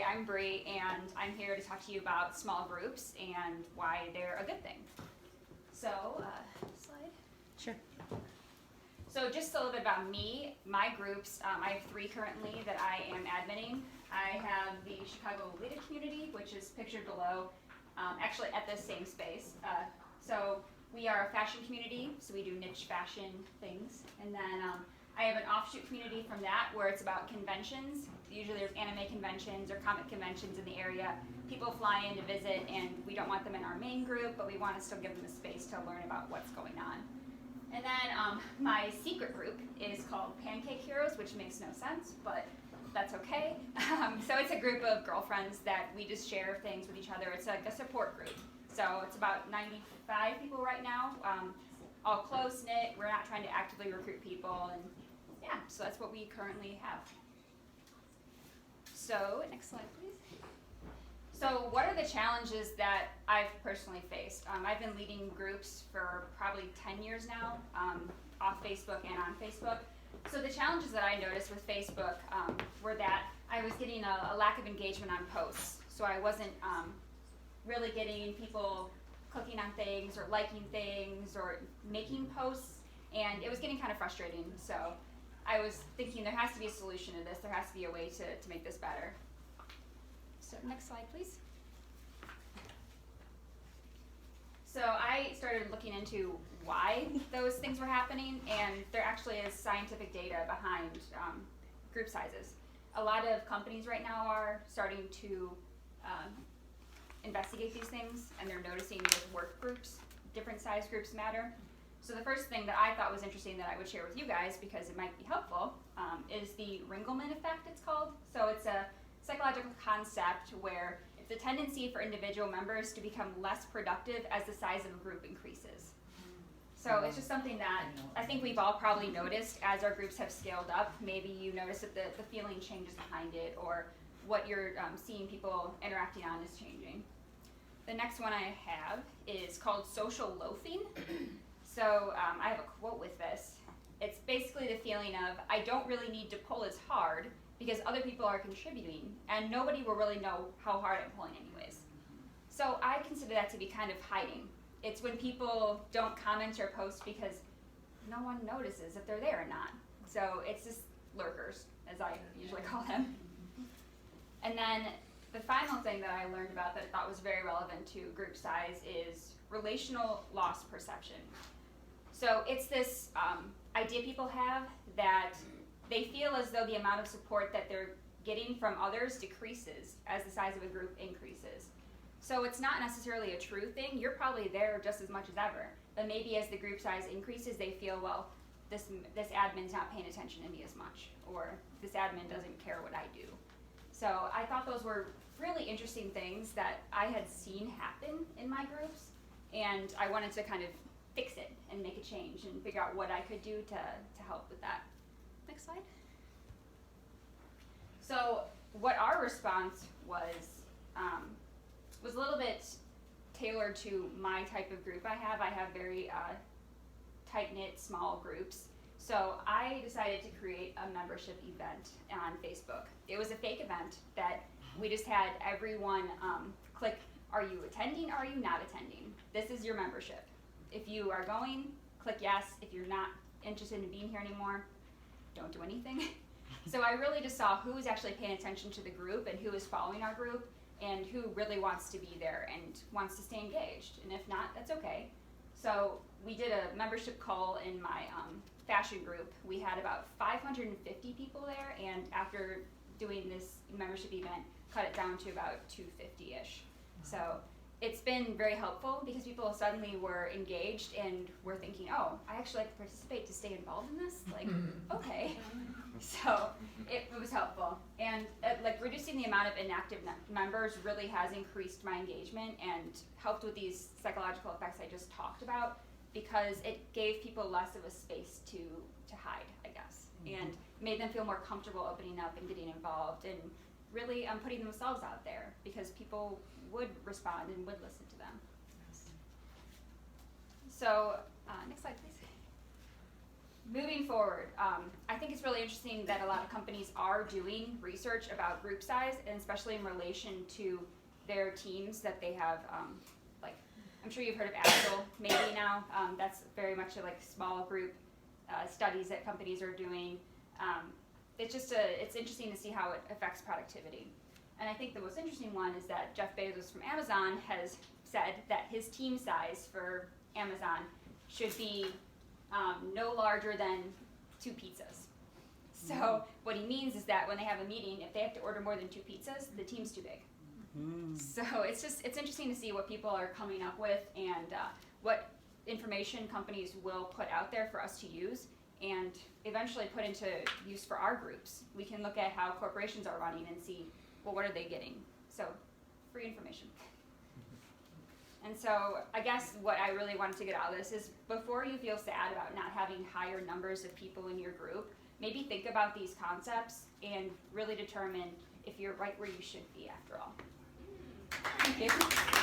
I'm Bri, and I'm here to talk to you about small groups and why they're a good thing. So, slide. Sure. So just a little bit about me, my groups, I have 3 currently that I am adminning. I have the Chicago Leader Community, which is pictured below, actually at this same space. So we are a fashion community, so we do niche fashion things. And then I have an offshoot community from that where it's about conventions. Usually there's anime conventions or comic conventions in the area. People fly in to visit, and we don't want them in our main group, but we want to still give them a space to learn about what's going on. And then my secret group is called Pancake Heroes, which makes no sense, but that's okay. So it's a group of girlfriends that we just share things with each other. It's like a support group. So it's about 95 people right now, all close-knit. We're not trying to actively recruit people, and yeah, so that's what we currently have. So next slide, please. So what are the challenges that I've personally faced? I've been leading groups for probably 10 years now, off Facebook and on Facebook. So the challenges that I noticed with Facebook were that I was getting a lack of engagement on posts. So I wasn't really getting people clicking on things or liking things or making posts, and it was getting kind of frustrating. So I was thinking there has to be a solution to this. There has to be a way to make this better. So next slide, please. So I started looking into why those things were happening, and there actually is scientific data behind group sizes. A lot of companies right now are starting to investigate these things, and they're noticing with work groups, different size groups matter. So the first thing that I thought was interesting that I would share with you guys, because it might be helpful, is the Ringelmann effect, it's called. So it's a psychological concept where it's a tendency for individual members to become less productive as the size of a group increases. So it's just something that I think we've all probably noticed as our groups have scaled up. Maybe you notice that the feeling changes behind it, or what you're seeing people interacting on is changing. The next one I have is called social loafing. So I have a quote with this. It's basically the feeling of, I don't really need to pull as hard because other people are contributing, and nobody will really know how hard I'm pulling anyways. So I consider that to be kind of hiding. It's when people don't comment or post because no one notices if they're there or not. So it's just lurkers, as I usually call them. And then the final thing that I learned about that I thought was very relevant to group size is relational loss perception. So it's this idea people have that they feel as though the amount of support that they're getting from others decreases as the size of a group increases. So it's not necessarily a true thing. You're probably there just as much as ever. But maybe as the group size increases, they feel, well, this admin's not paying attention to me as much, or this admin doesn't care what I do. So I thought those were really interesting things that I had seen happen in my groups, and I wanted to kind of fix it and make a change and figure out what I could do to help with that. Next slide. So what our response was a little bit tailored to my type of group I have. I have very tight-knit, small groups. So I decided to create a membership event on Facebook. It was a fake event that we just had everyone click, are you attending, are you not attending? This is your membership. If you are going, click yes. If you're not interested in being here anymore, don't do anything. So I really just saw who was actually paying attention to the group and who is following our group and who really wants to be there and wants to stay engaged. And if not, that's okay. So we did a membership call in my fashion group. We had about 550 people there, and after doing this membership event, cut it down to about 250-ish. So it's been very helpful because people suddenly were engaged and were thinking, oh, I actually like to participate to stay involved in this? Like, okay. So it was helpful. And like reducing the amount of inactive members really has increased my engagement and helped with these psychological effects I just talked about, because it gave people less of a space to hide, I guess, and made them feel more comfortable opening up and getting involved and really putting themselves out there, because people would respond and would listen to them. So next slide, please. moving forward, I think it's really interesting that a lot of companies are doing research about group size, and especially in relation to their teams that they have. Like, I'm sure you've heard of Agile, maybe now. That's very much like small group studies that companies are doing. It's interesting to see how it affects productivity. And I think the most interesting one is that Jeff Bezos from Amazon has said that his team size for Amazon should be no larger than 2 pizzas. So what he means is that when they have a meeting, if they have to order more than 2 pizzas, the team's too big. So it's interesting to see what people are coming up with and what information companies will put out there for us to use and eventually put into use for our groups. We can look at how corporations are running and see, well, what are they getting? So, free information. And so I guess what I really wanted to get out of this is before you feel sad about not having higher numbers of people in your group, maybe think about these concepts and really determine if you're right where you should be after all. Thank you.